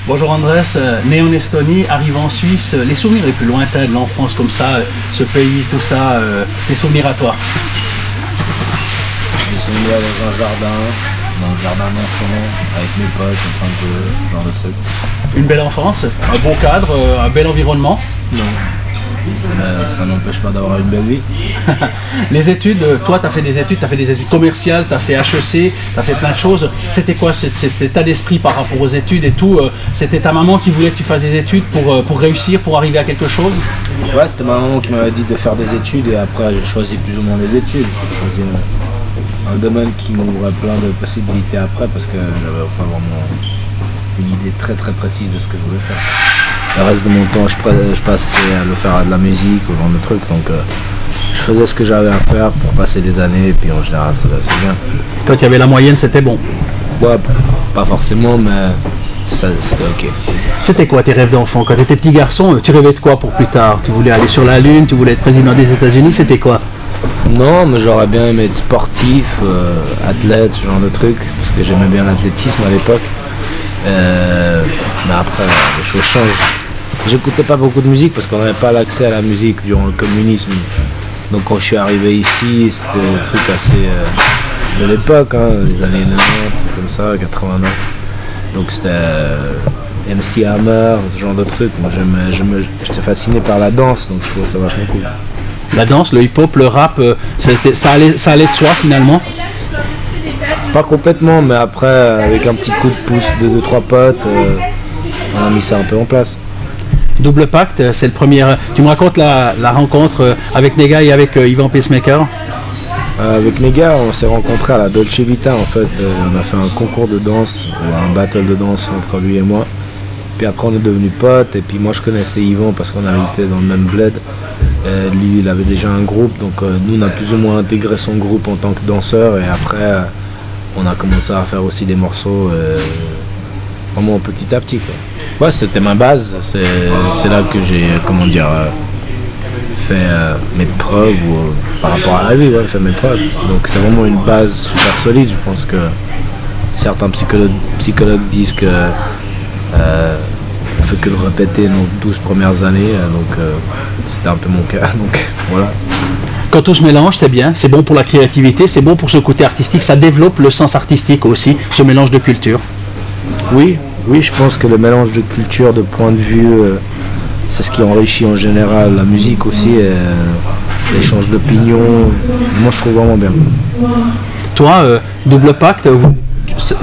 Bonjour Andrés, né en Estonie, arrive en Suisse, les souvenirs les plus lointains de l'enfance comme ça, ce pays, tout ça, tes souvenirs à toi? Des souvenirs dans le jardin d'enfant, avec mes potes, en train de jouer, ce genre de truc. Une belle enfance, un beau cadre, un bel environnement? Non. Ça n'empêche pas d'avoir une belle vie. Les études, toi tu as fait des études commerciales, tu as fait HEC, tu as fait plein de choses. C'était quoi cet état d'esprit par rapport aux études et tout? C'était ta maman qui voulait que tu fasses des études pour réussir, pour arriver à quelque chose? Ouais, c'était ma maman qui m'avait dit de faire des études et après j'ai choisi plus ou moins les études. J'ai choisi un domaine qui m'ouvrait plein de possibilités après parce que j'avais pas vraiment une idée très très précise de ce que je voulais faire. Le reste de mon temps, je passais à le faire de la musique ou genre de trucs, donc je faisais ce que j'avais à faire pour passer des années et puis en général c'est bien. Quand il y avait la moyenne, c'était bon? Ouais, pas forcément, mais c'était ok. C'était quoi tes rêves d'enfant? Quand tu étais petit garçon, tu rêvais de quoi pour plus tard? Tu voulais aller sur la Lune, tu voulais être président des États-Unis, c'était quoi? Non, mais j'aurais bien aimé être sportif, athlète, ce genre de trucs, parce que j'aimais bien l'athlétisme à l'époque. Mais après, les choses changent. J'écoutais pas beaucoup de musique parce qu'on n'avait pas l'accès à la musique durant le communisme. Donc quand je suis arrivé ici, c'était des trucs assez de l'époque, hein, les années 90, comme ça, 89. Donc c'était MC Hammer, ce genre de trucs. Moi j'étais fasciné par la danse, donc je trouvais ça vachement cool. La danse, le hip-hop, le rap, ça allait de soi finalement? Pas complètement, mais après, avec un petit coup de pouce de 2-3 potes, on a mis ça un peu en place. Double Pacte, c'est le premier. Tu me racontes la rencontre avec Nega et avec Ivan Pacemaker? Avec Nega, on s'est rencontrés à la Dolce Vita en fait. On a fait un concours de danse, un battle de danse entre lui et moi. Puis après, on est devenus potes. Et puis moi, je connaissais Ivan parce qu'on habitait dans le même bled. Lui, il avait déjà un groupe, donc nous, on a plus ou moins intégré son groupe en tant que danseur. Et après, on a commencé à faire aussi des morceaux vraiment petit à petit, quoi. Ouais, c'était ma base, c'est là que j'ai, fait mes preuves par rapport à la vie, ouais, fait mes preuves. Donc c'est vraiment une base super solide. Je pense que certains psychologues disent que on fait que le répéter nos 12 premières années, donc c'était un peu mon cas, donc voilà. Quand tout se mélange, c'est bien, c'est bon pour la créativité, c'est bon pour ce côté artistique, ça développe le sens artistique aussi, ce mélange de cultures. Oui, je pense que le mélange de culture, de points de vue, c'est ce qui enrichit en général la musique aussi, l'échange d'opinions. Moi, je trouve vraiment bien. Toi, Double Pacte,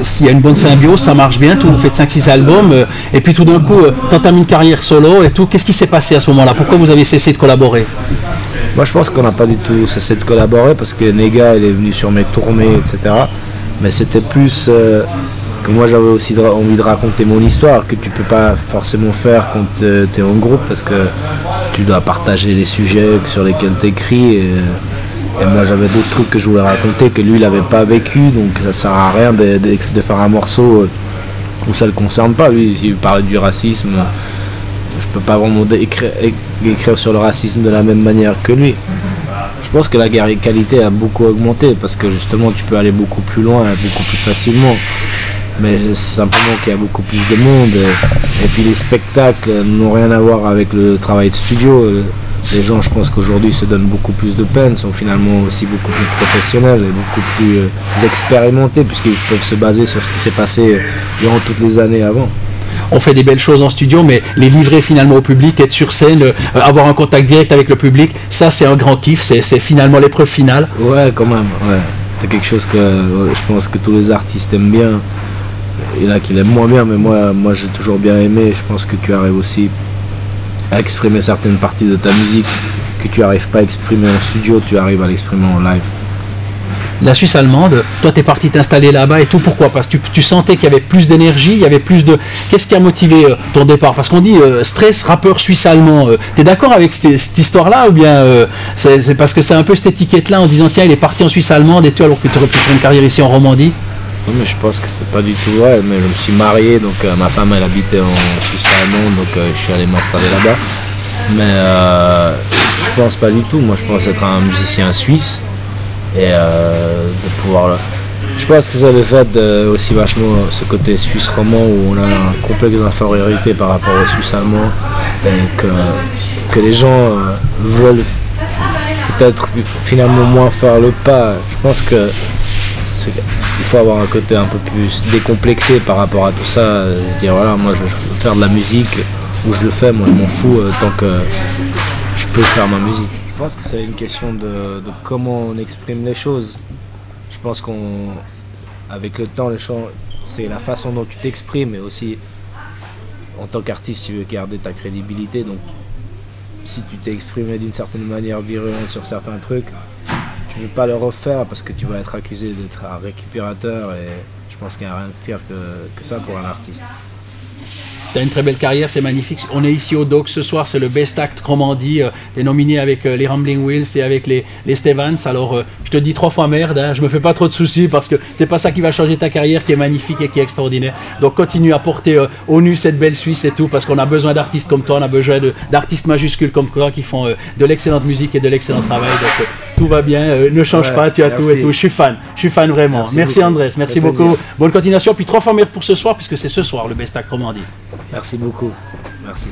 s'il y a une bonne symbiose, ça marche bien, vous faites 5-6 albums, et puis tout d'un coup, tu entames une carrière solo et tout. Qu'est-ce qui s'est passé à ce moment-là? Pourquoi vous avez cessé de collaborer? Moi, je pense qu'on n'a pas du tout cessé de collaborer parce que Nega, il est venu sur mes tournées, etc. Mais c'était plus que moi, j'avais aussi envie de raconter mon histoire, que tu peux pas forcément faire quand tu es en groupe parce que tu dois partager les sujets sur lesquels tu écris. Et moi, j'avais d'autres trucs que je voulais raconter que lui, il n'avait pas vécu, donc ça sert à rien de faire un morceau où ça ne le concerne pas. Lui, s'il parlait du racisme, je peux pas vraiment écrire sur le racisme de la même manière que lui. Je pense que la qualité a beaucoup augmenté parce que justement, tu peux aller beaucoup plus loin, beaucoup plus facilement. Mais c'est simplement qu'il y a beaucoup plus de monde. Et puis les spectacles n'ont rien à voir avec le travail de studio. Les gens, je pense qu'aujourd'hui, se donnent beaucoup plus de peine, sont finalement aussi beaucoup plus professionnels et beaucoup plus expérimentés puisqu'ils peuvent se baser sur ce qui s'est passé durant toutes les années avant. On fait des belles choses en studio, mais les livrer finalement au public, être sur scène, avoir un contact direct avec le public, ça c'est un grand kiff, c'est finalement l'épreuve finale. Ouais, quand même, ouais. C'est quelque chose que je pense que tous les artistes aiment bien. Il y en a qui l'aiment moins bien, mais moi j'ai toujours bien aimé. Je pense que tu arrives aussi à exprimer certaines parties de ta musique que tu n'arrives pas à exprimer en studio, tu arrives à l'exprimer en live. La Suisse allemande, toi t'es parti t'installer là-bas et tout, pourquoi? Parce que tu sentais qu'il y avait plus d'énergie, il y avait plus de... Qu'est-ce qui a motivé ton départ? Parce qu'on dit stress, rappeur suisse-allemand, t'es d'accord avec cette histoire-là ou bien c'est parce que c'est un peu cette étiquette-là en disant tiens il est parti en Suisse allemande et tout alors que tu aurais pu faire une carrière ici en Romandie? Non, mais je pense que c'est pas du tout vrai, mais je me suis marié, donc ma femme elle habitait en Suisse allemande, donc je suis allé m'installer là-bas. Mais je pense pas du tout, moi je pense être un musicien suisse et de pouvoir Je pense que c'est le fait aussi vachement ce côté suisse romand où on a un complexe d'infériorité par rapport aux Suisses allemands et que les gens veulent peut-être finalement moins faire le pas. Je pense que il faut avoir un côté un peu plus décomplexé par rapport à tout ça, se dire voilà, moi je veux faire de la musique où je le fais, moi je m'en fous tant que je peux faire ma musique. Je pense que c'est une question de comment on exprime les choses. Je pense qu'avec le temps, c'est la façon dont tu t'exprimes, mais aussi en tant qu'artiste, tu veux garder ta crédibilité. Donc, si tu t'es exprimé d'une certaine manière virulente sur certains trucs, tu ne veux pas le refaire parce que tu vas être accusé d'être un récupérateur. Et je pense qu'il n'y a rien de pire que ça pour un artiste. Tu as une très belle carrière, c'est magnifique. On est ici au Doc ce soir, c'est le Best Act Cromandie. Tu es nominé avec les Rambling Wills et avec les Stevens. Alors, je te dis 3 fois merde, hein, je me fais pas trop de soucis parce que c'est pas ça qui va changer ta carrière, qui est magnifique et qui est extraordinaire. Donc, continue à porter au nu cette belle Suisse et tout, parce qu'on a besoin d'artistes comme toi, on a besoin d'artistes majuscules comme toi qui font de l'excellente musique et de l'excellent travail. Donc, tout va bien, ne change pas, tu as tout et tout. Je suis fan vraiment. Merci Andrés, merci beaucoup. Bonne continuation, puis 3 fois merde pour ce soir, puisque c'est ce soir le Best Act Cromandie. Merci beaucoup. Merci.